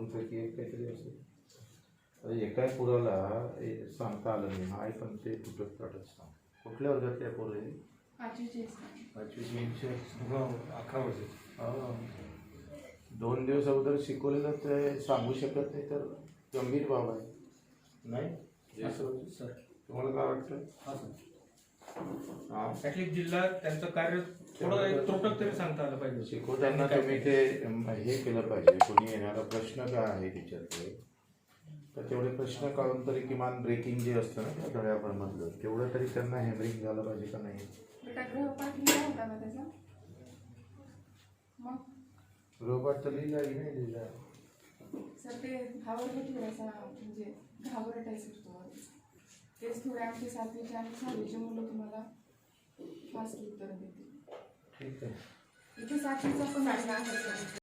दोनपैकी एक काहीतरी असेल. आता एकाही पुराला सांगता आलं नाही. हा पण ते तुटक ताटच सांग. कुठल्या वर्गातल्या पोरं आहे? 5वी 11 वर्ष. 2 दिवस अगोदर शिकवलेलं ते सांगू शकत नाही तर गंभीर बाब आहे. नाही सर तुम्हाला काय वाटतं? हा सर ॲटलीस्ट जिल्हा त्यांचं कार्य थोडं एक त्रुटक तरी सांगता आलं पाहिजे. शिकवताना तुम्ही ते हे केलं पाहिजे. कोणी येणारा प्रश्न काय आहे टीचरचे तर तेवढे प्रश्न काढून तरी किमान ब्रेकिंग जे असतं ना त्या धड्यामधलं तेवढं तरी त्यांना हॅमरिंग झालं पाहिजे का नाही. गृहपाठ लिहिला होता का त्याचा? मग गृहपाठ तर लिहिला की नाही लिहिला? सर ते घाबरलं थोडासा म्हणजे घाबरट आहे सर तुम्हाला. तेच थोडे आमचे 7वीचे आणि 6वीचे मुलं तुम्हाला फास्ट उत्तर देतील. ठीक आहे. इथे 7वीचा पण आहे सर.